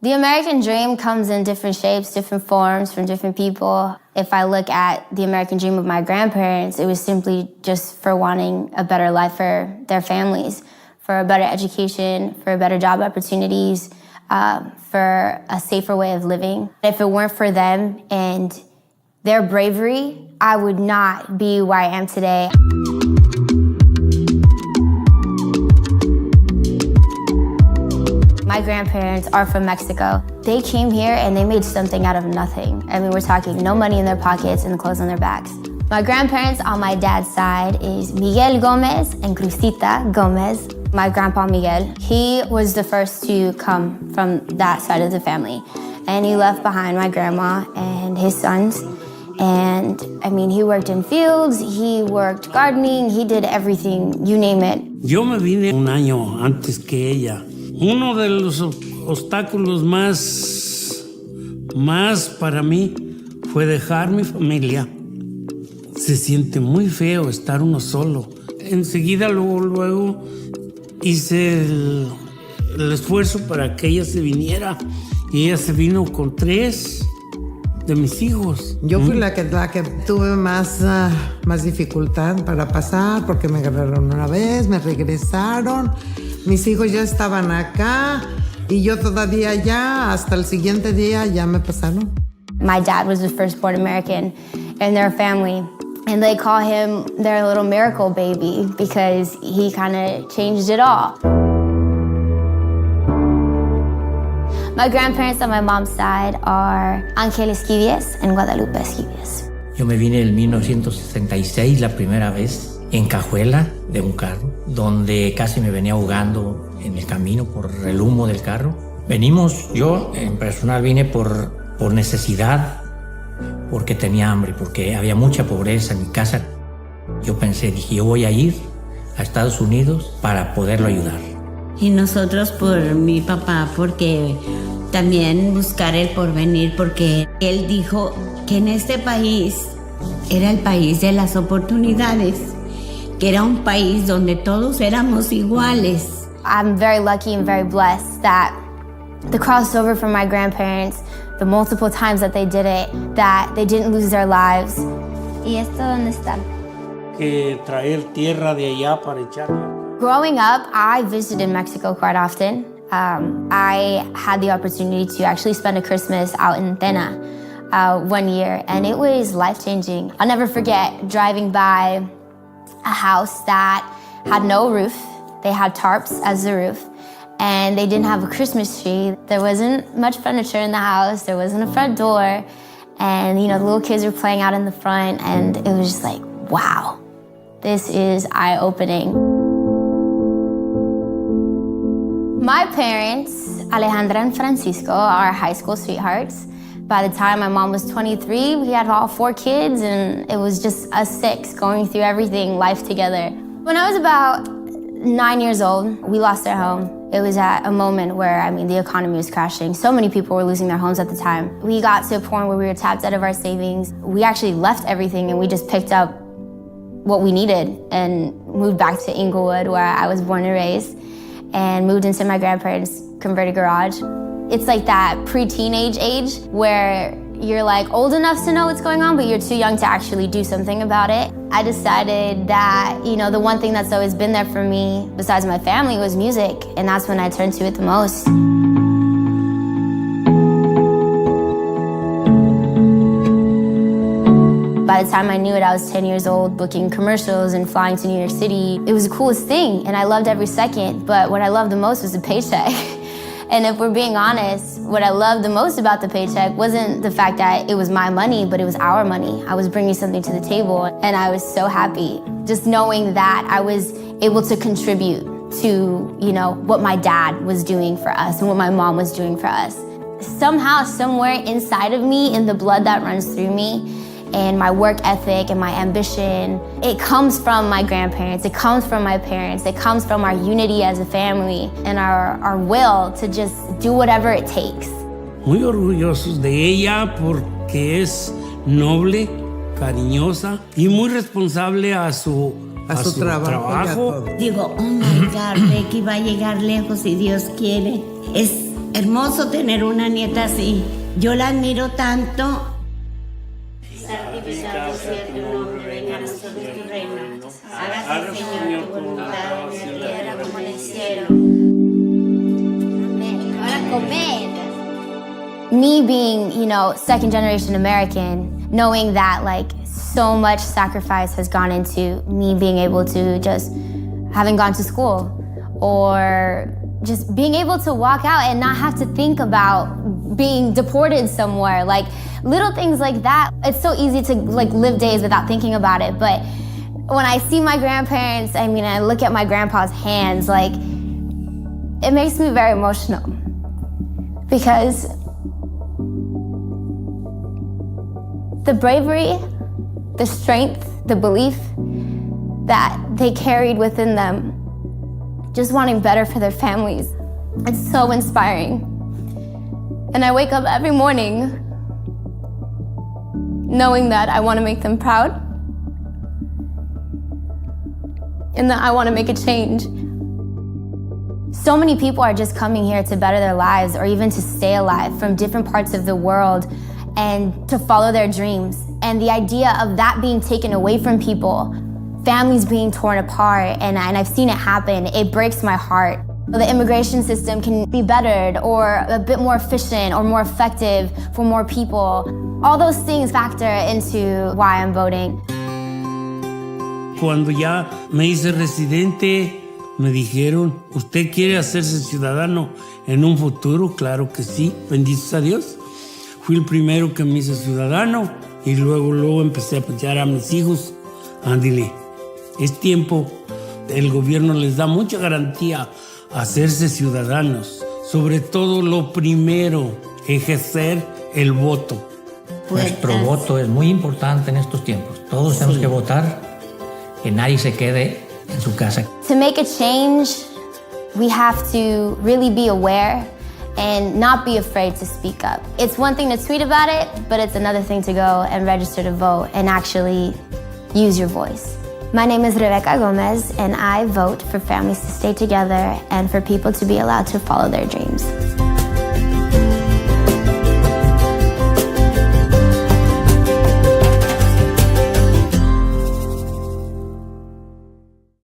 The American dream comes in different shapes, different forms from different people. If I look at the American dream of my grandparents, it was simply just for wanting a better life for their families, for a better education, for better job opportunities, for a safer way of living. If it weren't for them and their bravery, I would not be where I am today. My grandparents are from Mexico. They came here and they made something out of nothing. I mean, we're talking no money in their pockets and clothes on their backs. My grandparents on my dad's side is Miguel Gomez and Crucita Gomez. My grandpa Miguel, he was the first to come from that side of the family. And he left behind my grandma and his sons. And I mean, he worked in fields, he worked gardening, he did everything, you name it. Yo me vine un año antes que ella. Uno de los obstáculos más para mí fue dejar mi familia. Se siente muy feo estar uno solo. Enseguida, luego hice el esfuerzo para que ella se viniera. Y ella se vino con 3 de mis hijos. Yo fui la que tuve más dificultad para pasar porque me agarraron una vez, me regresaron. Mis hijos ya estaban acá y yo todavía allá. Hasta el siguiente día ya me pasaron. My dad was the firstborn American in their family. And they call him their little miracle baby because he kind of changed it all. My grandparents on my mom's side are Ángel Esquivies and Guadalupe Esquivies. Yo me vine en 1966 la primera vez en cajuela de un carro, donde casi me venía ahogando en el camino por el humo del carro. Venimos, yo en personal vine por necesidad, porque tenía hambre, porque había mucha pobreza en mi casa. Yo dije, yo voy a ir a Estados Unidos para poderlo ayudar. Y nosotros por mi papá, porque también buscar el porvenir, porque él dijo que en este país era el país de las oportunidades, que era un país donde todos éramos iguales. I'm very lucky and very blessed that the crossover from my grandparents, the multiple times that they did it, that they didn't lose their lives. ¿Y esto dónde está? Que traer tierra de allá para echarla. Growing up, I visited Mexico quite often. I had the opportunity to actually spend a Christmas out in Tena one year, and it was life-changing. I'll never forget driving by a house that had no roof. They had tarps as the roof, and they didn't have a Christmas tree. There wasn't much furniture in the house. There wasn't a front door, and the little kids were playing out in the front, and it was just like, wow, this is eye-opening. My parents, Alejandra and Francisco, are high school sweethearts. By the time my mom was 23, we had all 4 kids, and it was just us 6 going through everything, life together. When I was about 9 years old, we lost our home. It was at a moment where, the economy was crashing. So many people were losing their homes at the time. We got to a point where we were tapped out of our savings. We actually left everything, and we just picked up what we needed and moved back to Inglewood, where I was born and raised, and moved into my grandparents' converted garage. It's like that pre-teenage age where you're like old enough to know what's going on, but you're too young to actually do something about it. I decided that, the one thing that's always been there for me, besides my family, was music, and that's when I turned to it the most. By the time I knew it, I was 10 years old, booking commercials and flying to New York City. It was the coolest thing, and I loved every second, but what I loved the most was the paycheck. And if we're being honest, what I loved the most about the paycheck wasn't the fact that it was my money, but it was our money. I was bringing something to the table, and I was so happy just knowing that I was able to contribute to, what my dad was doing for us and what my mom was doing for us. Somehow, somewhere inside of me, in the blood that runs through me, and my work ethic and my ambition, it comes from my grandparents, it comes from my parents, it comes from our unity as a family and our will to just do whatever it takes. Muy orgullosos de ella porque es noble, cariñosa y muy responsable a su trabajo. Digo, oh my God, Becky va a llegar lejos si Dios quiere. Es hermoso tener una nieta así. Yo la admiro tanto. Santificado sea tu nombre, venga a nosotros tu reino. Hágase, Señor, tu voluntad en la tierra como en el cielo. Amén. Ahora comer. Me being, second generation American, knowing that like so much sacrifice has gone into me being able to just having gone to school or just being able to walk out and not have to think about being deported somewhere, like little things like that. It's so easy to like live days without thinking about it, but when I see my grandparents, I look at my grandpa's hands, like it makes me very emotional because the bravery, the strength, the belief that they carried within them, just wanting better for their families. It's so inspiring. And I wake up every morning knowing that I want to make them proud and that I want to make a change. So many people are just coming here to better their lives or even to stay alive from different parts of the world and to follow their dreams. And the idea of that being taken away from people, families being torn apart, and I've seen it happen, it breaks my heart. The immigration system can be bettered or a bit more efficient or more effective for more people. All those things factor into why I'm voting. Cuando ya me hice residente, me dijeron, ¿usted quiere hacerse ciudadano en un futuro? Claro que sí, benditos a Dios. Fui el primero que me hice ciudadano y luego empecé a apoyar a mis hijos. Ándile, es tiempo. El gobierno les da mucha garantía a hacerse ciudadanos. Sobre todo lo primero, ejercer el voto. Nuestro voto es muy importante en estos tiempos. Todos tenemos que votar, que nadie se quede en su casa. To make a change, we have to really be aware and not be afraid to speak up. It's one thing to tweet about it, but it's another thing to go and register to vote and actually use your voice. My name is Rebecca Gomez, and I vote for families to stay together and for people to be allowed to follow their dreams.